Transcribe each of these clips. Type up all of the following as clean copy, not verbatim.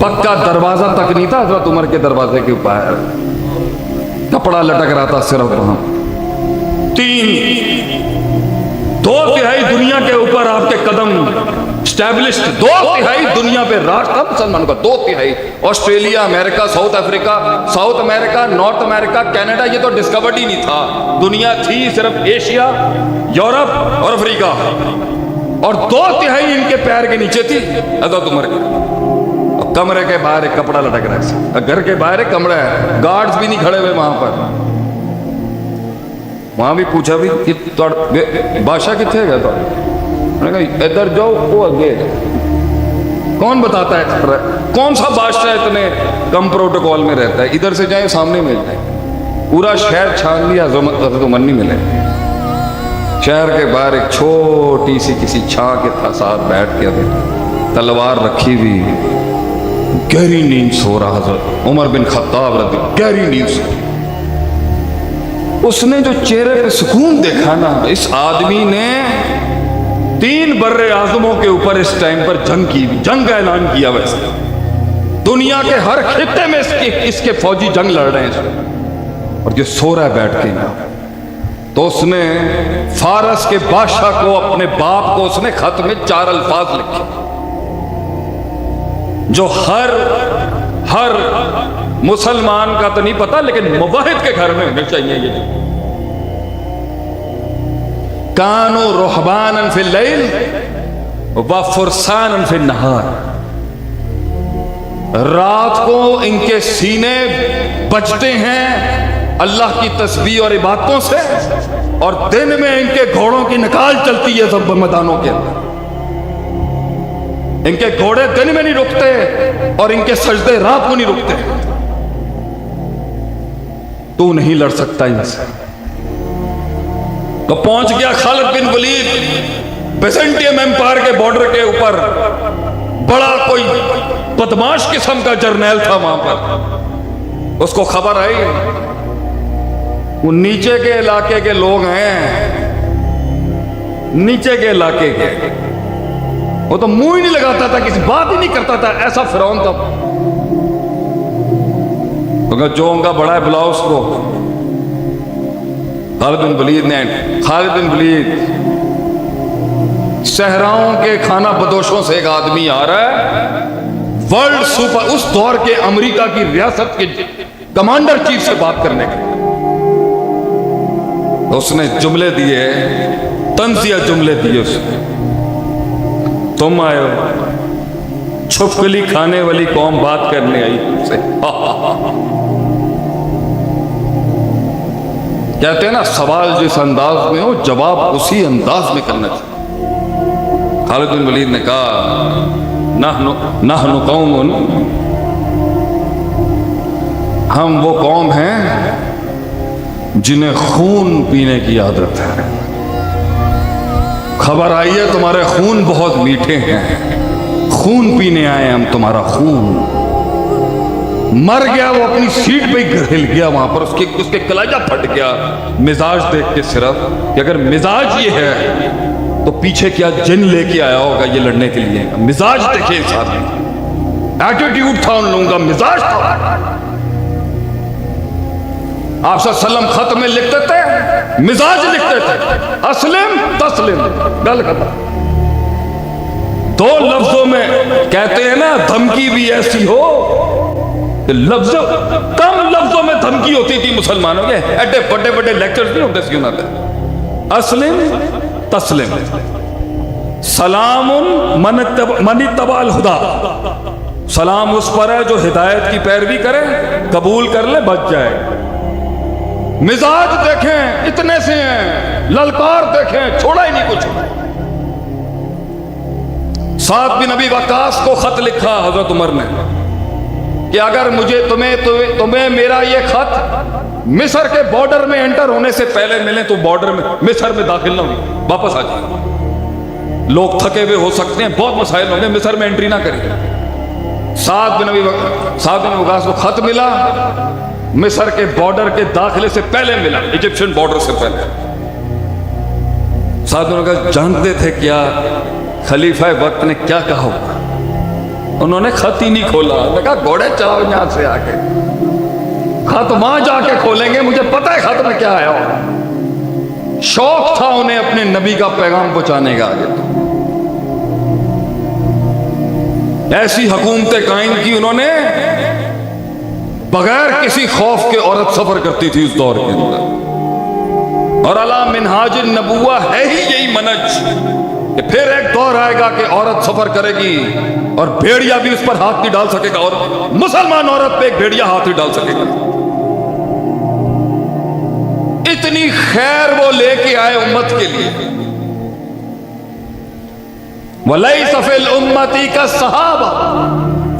पक्का दरवाजा तक नहीं था हजरत उमर के दरवाजे के ऊपर, कपड़ा लटक रहा था सिर्फ वहां। 2/3 दुनिया के ऊपर आपके कदम स्टैब्लिश्ड, 2/3 दुनिया पे राज था मुसलमानों का, 2/3। Australia, America, south Africa, south America, north America, Canada, ये तो डिस्कवर्ड ही नहीं था। दुनिया थी सिर्फ एशिया, यूरोप और अफ्रीका, और 2/3 इनके पैर के नीचे थी हजरत उमर के। कमरे के बाहर एक कपड़ा लटक रहा है, घर के बाहर एक कमरा है, गार्ड्स भी नहीं खड़े हुए वहां पर। वहां भी पूछा भी कि बादशाह कितने गया था, मैंने कहा इधर जाओ, वो आगे। कौन बताता है कौन सा बादशाह इतने कम प्रोटोकॉल में रहता है, इधर से जाए सामने मिल जाए। पूरा शहर छान लिया, हजरत उमर नहीं मिले। शहर के बाहर एक छोटी सी किसी छां के साथ बैठ के तलवार रखी हुई, गहरी नींद सो रहा हजरत उमर बिन खत्ताब रज़ी, गहरी नींद सो। उसने जो चेहरे पे सुकून देखा ना, इस आदमी ने 3 बर्रे आज़मों के ऊपर इस टाइम पर जंग का ऐलान किया। वैसे दुनिया के हर खित्ते में इसके फौजी जंग लड़ रहे हैं, और ये सो रहा है बैठ के। तो उसने फारस के बादशाह को, अपने बाप को, उसने खत में 4 अल्फाज लिखे जो हर मुसलमान का तो नहीं पता, लेकिन मुवाहिद के घर में होने चाहिए। ये जो कानो रुहबानन फिल लैल व फुरसानन फिल नहार, रात को इनके सीने बजते हैं अल्लाह की तस्बीह और इबादतों से, और दिन में इनके घोड़ों की निकाल चलती है सब मैदानों के अंदर। इनके घोड़े दिन में नहीं रुकते और इनके सजदे रात को नहीं रुकते। तू नहीं लड़ सकता इनसे। तो पहुंच गया खालिद बिन वलीद बिजेंटियम एम्पायर के बॉर्डर के ऊपर, बड़ा कोई बदमाश किस्म का जर्नैल था वहां पर। उसको खबर आई वो नीचे के इलाके के लोग हैं, नीचे के इलाके के, वो तो मुंह ही नहीं लगाता था, किसी बात ही नहीं करता था, ऐसा फिरौन था। तो जो उनका बड़ा है बुलाओ उसको। खालिद बिन वलीद सहराओं के खाना बदोशों से एक आदमी आ रहा है, वर्ल्ड सुपर, उस दौर के अमेरिका की रियासत के कमांडर चीफ से बात करने के। तो उसने जुमले दिए, तंजिया जुमले दिए उसने। तुम आए हो, छुपकली खाने वाली कौम बात करने आई तुमसे। कहते हैं ना, सवाल जिस अंदाज में हो जवाब उसी अंदाज में करना चाहिए। खालिद बिन वलीद ने कहा नहनु कौमुन, हम वो कौम हैं जिन्हें खून पीने की आदत है। खबर आई है तुम्हारे खून बहुत मीठे हैं, खून पीने आए हम, तुम्हारा खून। मर गया वो, अपनी सीट पे हिल गया वहां पर, उसके कलेजा फट गया मिजाज देख के सिर्फ, कि अगर मिजाज ये है तो पीछे क्या जिन लेके आया होगा ये लड़ने के लिए। मिजाज देखे इस आदमी, एटीट्यूड था उन लोगों का, मिजाज था। आप सल्लम खत में लिखते थे, मिजाज लिखते थे, अस्लिम तस्लिम, गल खत्म। 2 लफ्जों में कहते हैं ना, धमकी भी ऐसी हो, लफ्जों कम लफ्जों में धमकी होती थी मुसलमानों के। एडे बड़े बड़े लेक्चर्स नहीं होते क्यों ना थे। अस्लिम तस्लिम, सलामुन मन तबाल हुदा, सलाम उस पर है जो हिदायत की पैरवी करे, कबूल कर ले बच जाए। मिजाज देखें, इतने से हैं, ललकार देखें, छोड़ा ही नहीं कुछ। साद बिन अबी वक्कास को खत लिखा हजरत उमर ने कि अगर मुझे तुम्हें मेरा ये खत मिस्र के बॉर्डर में एंटर होने से पहले मिले तो बॉर्डर में मिस्र में दाखिल ना हो, वापस आ जाए। लोग थके हुए हो सकते हैं, बहुत मसाइल होंगे, मिस्र में एंट्री ना करें। साद बिन वक्कास को खत मिला, मिस्र के बॉर्डर के दाखिले से पहले मिला, इजिप्शियन बॉर्डर से पहले। साद बिन वक्कास जानते थे क्या खलीफा वक्त ने क्या कहा होगा। उन्होंने खत ही नहीं खोला। कहा घोड़े चलाओ यहां से आके, खत वहां जाके खोलेंगे, मुझे पता है खत में क्या आया होगा। शौक था उन्हें अपने नबी का पैगाम पहुंचाने का। आगे तो ऐसी हुकूमतें कायम की उन्होंने, बगैर किसी खौफ के औरत सफर करती थी उस दौर के अंदर। और अला मिनहाज नबुव्वा है ही यही मनज कि फिर एक दौर आएगा कि औरत सफर करेगी और भेड़िया भी उस पर हाथ नहीं डाल सकेगा, और मुसलमान औरत पे एक भेड़िया हाथ नहीं डाल सकेगा। इतनी खैर वो लेके आए उम्मत के लिए। वलैस फिल उम्मती का सहाबा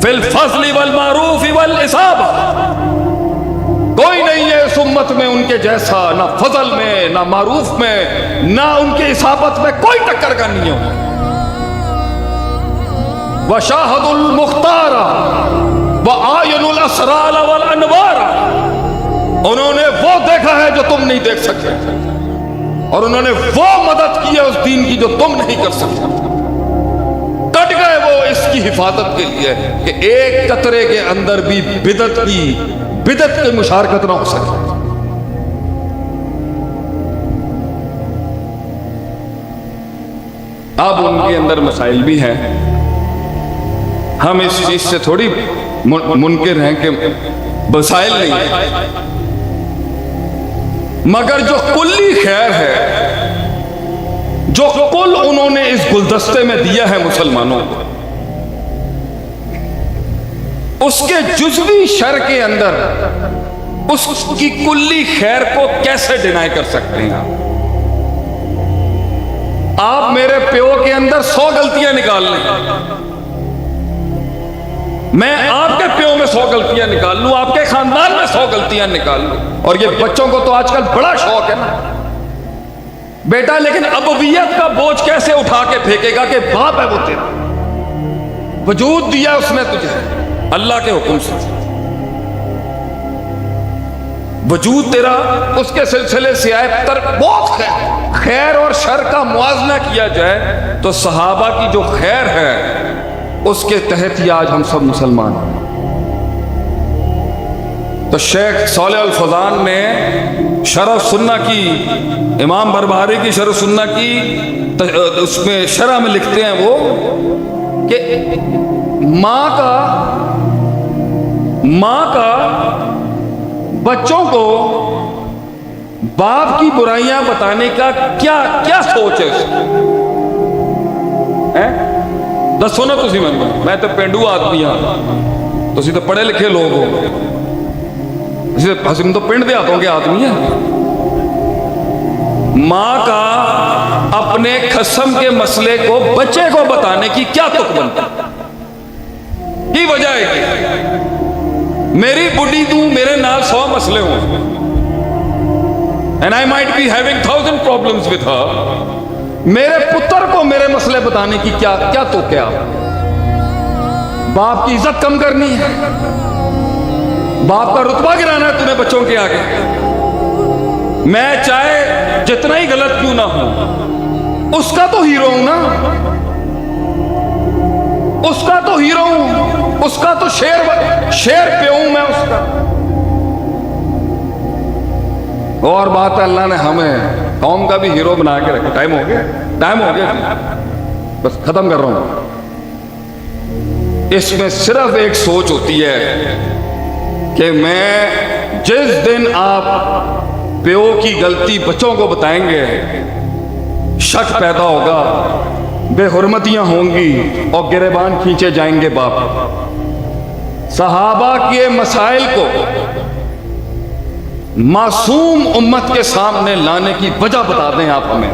फिल फज़्ल वल मारूफ वल इसाबा। कोई नहीं है इस उम्मत में उनके जैसा, ना फजल में, ना मारूफ में, ना उनके इसाबत में कोई टक्कर का नहीं हो। वशाहदुल मुख्तारा व आयनुल असरार वल अनवार। उन्होंने वो देखा है जो तुम नहीं देख सकते, और उन्होंने वो मदद की है उस दीन की जो तुम नहीं कर सकते। कट गए वो इसकी हिफाजत के लिए कि एक कतरे के अंदर भी बिदत की मुशारकत ना हो सके। अब उनके अंदर मसाइल भी हैं। हम इस चीज से थोड़ी मुनकिर हैं कि मसाइल नहीं है, मगर जो कुल्ली खैर है, जो कुल उन्होंने इस गुलदस्ते में दिया है मुसलमानों को, उसके जुज़वी शर के अंदर उसकी कुल्ली खैर को कैसे डिनाई कर सकते हैं आप? मेरे प्यो के अंदर 100 गलतियां निकाल लें, मैं आपके प्यो में 100 गलतियां निकाल लूं, आपके खानदान में 100 गलतियां निकाल लूं। और ये बच्चों को तो आजकल बड़ा शौक है ना बेटा, लेकिन अबवियत का बोझ कैसे उठा के फेंकेगा कि बाप है वो तेरा, वजूद दिया उसने तुझे अल्लाह के हुक्म से, वजूद तेरा उसके सिलसिले से आए। बहुत खैर और शर का मुआवजा किया जाए तो सहाबा की जो खैर है उसके तहत ही आज हम सब मुसलमान हैं। तो शेख सालेह अल फौजान ने शरफ सुन्ना की, इमाम बरबहारी की शरफ सुन्ना की, उसमें शरह में लिखते हैं वो कि माँ का बच्चों को बाप की बुराइयां बताने का क्या क्या सोच है उसकी? दसो ना तुसी मैं तो पेंडू आदमी हाँ, तुसी तो पढ़े लिखे लोग हो, हम तो पिंड दे हाथों के आदमी है। मां का अपने खसम के मसले को बच्चे को बताने की क्या तुक बनता की वजह है? मेरी बुढ़ी तू मेरे नाल 100 मसले हों, and I might be having 1000 problems with her. मेरे पुत्र को मेरे मसले बताने की क्या क्या तुक है? बाप की इज्जत कम करनी है, बाप का रुतबा गिराना है तूने बच्चों के आगे। मैं चाहे जितना ही गलत क्यों ना हो, उसका तो हीरो हूं ना, उसका तो हीरो हूं, उसका तो शेर पे हूं मैं उसका। और बात है अल्लाह ने हमें कौम का भी हीरो बना के रखा। टाइम हो गया, बस खत्म कर रहा हूं। इसमें सिर्फ एक सोच होती है कि मैं जिस दिन आप प्यो की गलती बच्चों को बताएंगे, शक पैदा होगा, बेहुरमतियां होंगी और गिरेबान खींचे जाएंगे बाप। सहाबा के मसाइल को मासूम उम्मत के सामने लाने की वजह बता दें आप हमें,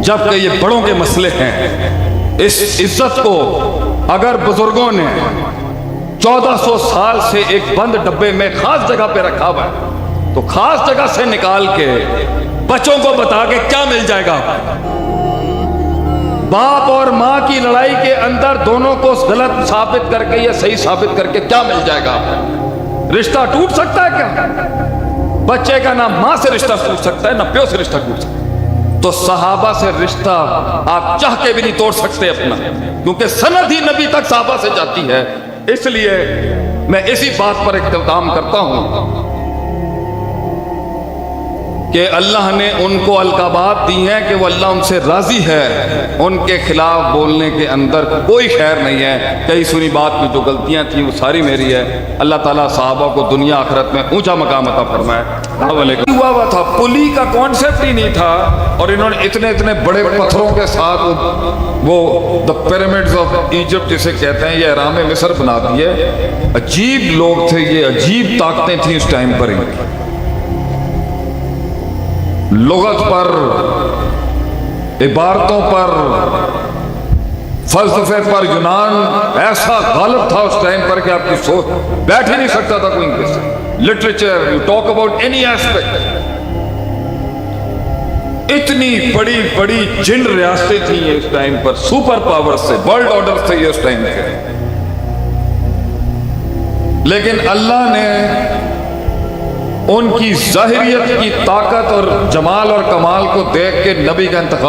जबकि ये बड़ों के मसले हैं। इस इज्जत को अगर बुजुर्गों ने 1400 साल से एक बंद डब्बे में खास जगह पे रखा हुआ है, तो खास जगह से निकाल के बच्चों को बता के क्या मिल जाएगा? बाप और मां की लड़ाई के अंदर दोनों को गलत साबित करके या सही साबित करके क्या मिल जाएगा? रिश्ता टूट सकता है क्या? बच्चे का ना मां से रिश्ता टूट सकता है, ना प्यो से रिश्ता टूट सकता है। तो सहाबा से रिश्ता आप चाह के भी नहीं तोड़ सकते अपना, क्योंकि सनद ही नबी तक सहाबा से जाती है। इसलिए मैं इसी बात पर इख्तिताम करता हूं कि अल्लाह ने उनको अलकाबात दी हैं कि वो अल्लाह उनसे राजी है, उनके खिलाफ बोलने के अंदर कोई खैर नहीं है। कई सुनी बात में जो गलतियां थी वो सारी मेरी है। अल्लाह ताला सहाबा को दुनिया आखिरत में ऊंचा मकाम अता फरमाए। हुआ था, पुली का कॉन्सेप्ट ही नहीं था, और इन्होंने इतने इतने बड़े पत्थरों के साथ वो द पिरामिड्स ऑफ इजिप्ट जिसे कहते हैं, ये एहराम मिस्र बना दिए। अजीब लोग थे ये, अजीब ताकतें थी उस टाइम पर इनकी। लुगत पर, इबारतों पर, फलसफे पर यूनान ऐसा गालिब था उस टाइम पर कि आपकी सोच बैठ ही नहीं सकता था कोई इनके साथ। Literature, you talk about any aspect, इतनी बड़ी बड़ी जिन रियासतें थी ये उस टाइम पर, सुपर पावर से, वर्ल्ड ऑर्डर से ये उस टाइम के। लेकिन अल्लाह ने उनकी ज़ाहिरियत की ताकत और जमाल और कमाल को देख के नबी का इंतखाब